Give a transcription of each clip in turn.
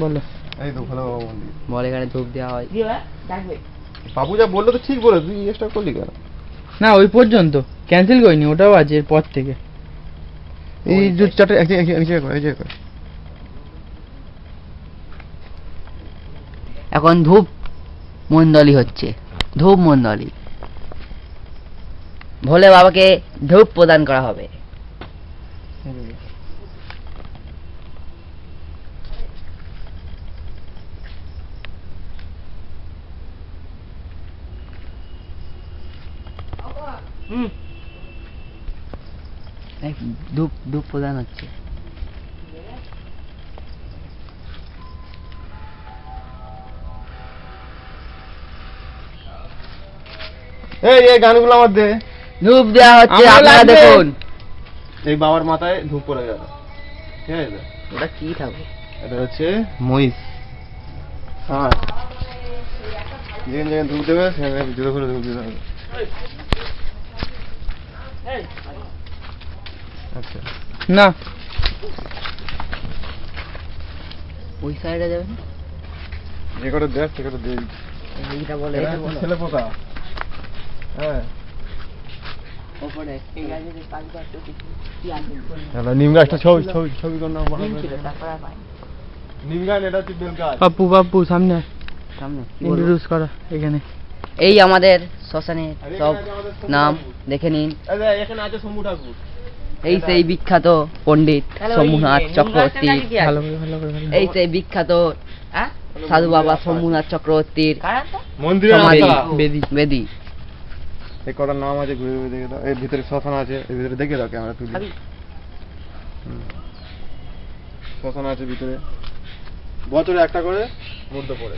বলো। এই তো ভালো বাবা মন্দির বল, এখানে ধূপ দেওয়া হয়। বাবু যা বললো তো ঠিক বলে, তুই চেষ্টা করলি কেন? না ওই পর্যন্ত ক্যান্সেল করিনি, ওটাও আছে এর পর থেকে। এই যে চারটে এক জায়গায় কর, এক জায়গায় কর। এখন ধূপ মণ্ডলী হচ্ছে, ধূপ মণ্ডলী। ভোলে বাবাকে ধূপ প্রদান করা হবে। ধূপ ধূপ প্রদান হচ্ছে। এই এই গানগুলো আমার দে। ধূপ দেওয়া হচ্ছে, আমার আপনারা লাগবে। দেখুন। এই বাবার মাথায় ধূপ পড়ে গেল, ঠিক আছে? ওটা কি থাকবে? এটা হচ্ছে মহিষ। হ্যাঁ, যেখানে যেখানে ধূপ দেবে সেখানে জোরে করে ধূপ দিতে হবে। আচ্ছা, না ওই সাইডে যাবে না? যে করে দেখ সে করে দেই। এইটা বলে, এটা বলো। ছেলে পোকা। হ্যাঁ, ওপরে এই গাছে যে কাজ করতে কি আছে? হ্যালো, নিম গাছটা ছবি ছবি ছবি কর না। নিম ছিল, তারপর আর পাইনি। নিম গাছ, এটা হচ্ছে বেল গাছ। পাপ্পু পাপ্পু সামনে সামনে ইন্ট্রোডিউস করা এখানে। এই আমাদের শ্মশানের সব নাম দেখে নিন। এখানে আছে শম্ভু ঠাকুর। এই সেই বিখ্যাত পণ্ডিত শম্ভুনাথ চক্রবর্তী। ভালো করে ভালো করে ভালো করে। এই সেই বিখ্যাত সাধু বাবা শম্ভুনাথ চক্রবর্তীর মন্দিরের সমাধি, মাথা। বেদি। বেদি। এই কটার নাম আছে, ঘুরে ঘুরে দেখে দাও। এর ভিতরে শ্মশান আছে, এর ভিতরে দেখে দাও, ক্যামেরা তুলি। শ্মশান আছে ভিতরে, বছরে একটা করে মধ্যে পড়ে।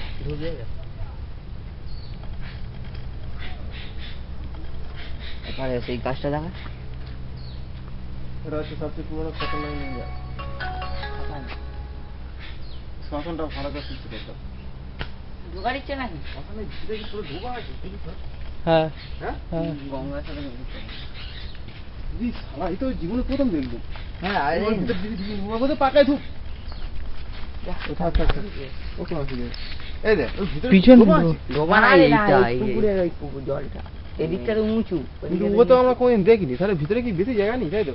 এবারে সেই গাছটা দেখা। এটা হচ্ছে সবচেয়ে পুরোনো খতরনাক নিয়ে যায়। শ্মশানটা ভালো করে সৃষ্টি করতে হবে। ঢোকা দিচ্ছে নাকি? শ্মশানের ভিতরে কি পুরো ঢোকা আছে? হ্যাঁ হ্যাঁ? হ্যাঁ গঙ্গার সাথে মিলিত। ই শালা, এই তো জীবনে প্রথম দেখবো। হ্যাঁ, আরে এর ভিতরে ওর মধ্যে পাকায় ধুপ। ও থাক থাক থাক। ও কোন আছে? এই দেখ, ওর ভিতরে পিছন ঢোকা আছে। ঢোকা না, আরে এইটা না, এই এই পুকুরের ওই পুকুর জলটা। এদিকটা তো উঁচু। কিন্তু ও তো আমরা কোনদিন দেখিনি, তাহলে ভিতরে কি বেশি জায়গা নেই, তাই তো?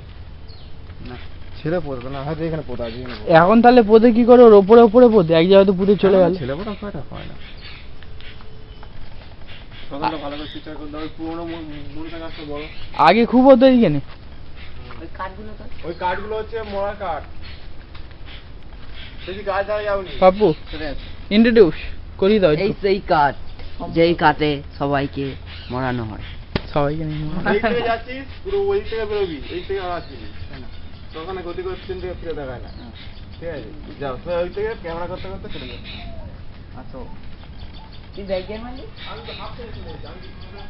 না। ছেলে পড়বে না, হয়তো এখানে পোতা আছে, এখানে পোতা। এখন তাহলে পোদে কি করে? ওর ওপরে ওপরে পোদে, এক জায়গায় তো পুঁতে চলে গেল। ছেলে পোতা কয়টা হয় না। শ্মশানটা ভালো করে চিৎকার করতে হবে। পুরোনো মনসা গাছটা বড়। আগে খুব হতো এইখানে। ওই কাঠগুলো তো ওই কাঠগুলো হচ্ছে মরা কাঠ। সেই গাছ ধারে যাওনি। পাপ্পু চলে আসে। ইন্ট্রোডিউস করিয়ে দাও এই একটু। সেই কাঠ, যেই কাঠে সবাইকে মরানো হয়। সবাইকে নিয়ে এই থেকে যাচ্ছিস, পুরো ওই থেকে বেরোবি, এই থেকে আর আসবি না। তো ওখানে গতি করে তিন থেকে ফিরে দেখায় না, ঠিক আছে? যাও, তো ওই থেকে ক্যামেরা করতে করতে চলে যাও। আসো। তুই ব্যাগের মানে? আমি তো হাফ থেকে চলে যাচ্ছি, আমি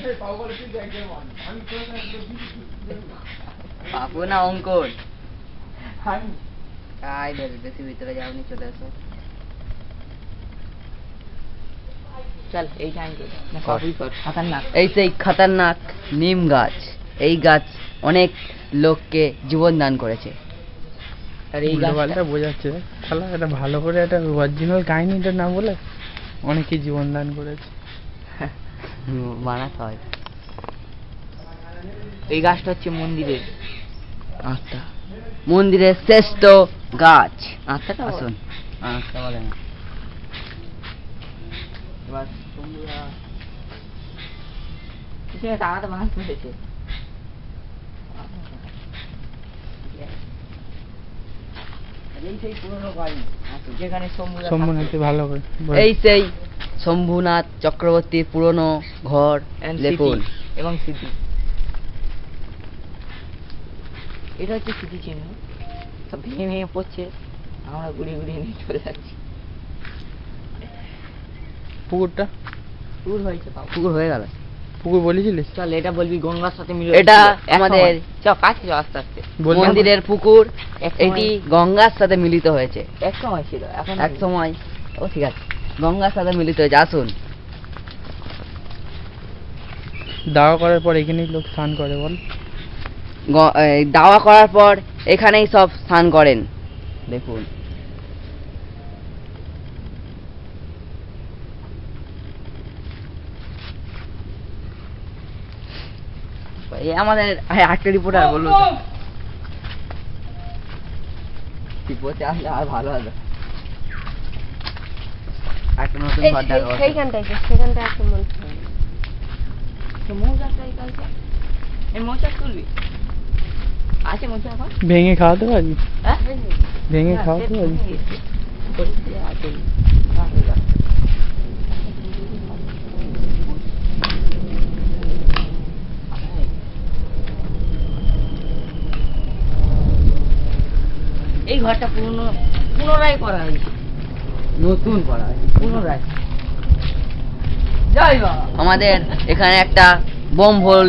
তো এই পাও বলে তুই ব্যাগের মান, আমি তোর কাছে পাবো না অঙ্কন। আই বেশি ভিতরে যাওনি, চলে আসো। চল এই টাইমে খতরনাক। এই সেই খতরনাক নিম গাছ। এই গাছ অনেক লোককে জীবন দান করেছে। আর এই গাছটা উল্টোপাল্টা বোঝাচ্ছে শালা, এটা ভালো করে একটা অরিজিনাল কাহিনীটা না বলে অনেকে জীবন দান করেছে। বানাতে হয়। এই গাছটা হচ্ছে মন্দিরের আত্মা, মন্দিরের শ্রেষ্ঠ গাছ। আত্মাটা আসুন, আত্মা বলে না। এবার তোমরা কিসে টাকাটা মাছ মেরেছে? এই সেই পুরনো বাড়ি যেখানে সম্মানার্থে ভালো করে বল। এই সেই শম্ভুনাথ চক্রবর্তীর পুরনো ঘর দেখুন এবং স্মৃতি। এটা হচ্ছে স্মৃতি চিহ্ন। সব ভেঙে ভেঙে পড়ছে, আমরা গুড়িয়ে গুড়িয়ে নিয়ে চলে যাচ্ছি। পুকুরটা পুকুর হয়েছে, পুকুর হয়ে গেল। পুকুর বলেছিলিস? চল এটা বলবি গঙ্গার সাথে মিলে। এটা আমাদের কাছে আস্তে আস্তে বললাম। মন্দিরের পুকুর এটি গঙ্গার সাথে মিলিত হয়েছে। এক সময় ছিল, এখন এক সময়। ও ঠিক আছে, গঙ্গার সাথে মিলিত হয়েছে। আসুন। দাওয়া করার পর এখানেই লোক স্নান করে বল। দাওয়া করার পর এখানেই সব স্নান করেন। দেখুন এই আমাদের একটা রিপোর্টার বললো টিপোতে আসলে আর ভালো হলো, একটা নতুন ঘর দেখা হচ্ছে। সেখানটায় একটা মন এই মৌচাক তুলবি আছে মৌচাক এখন? ভেঙে খাওয়াতে পারবি? হ্যাঁ? ভেঙে খাওয়াতে পারবি? এই ঘরটা পুনরায় করা হয়েছে, নতুন করা হয়েছে পুনরায়। জয় বাবা। আমাদের এখানে একটা বোম হোল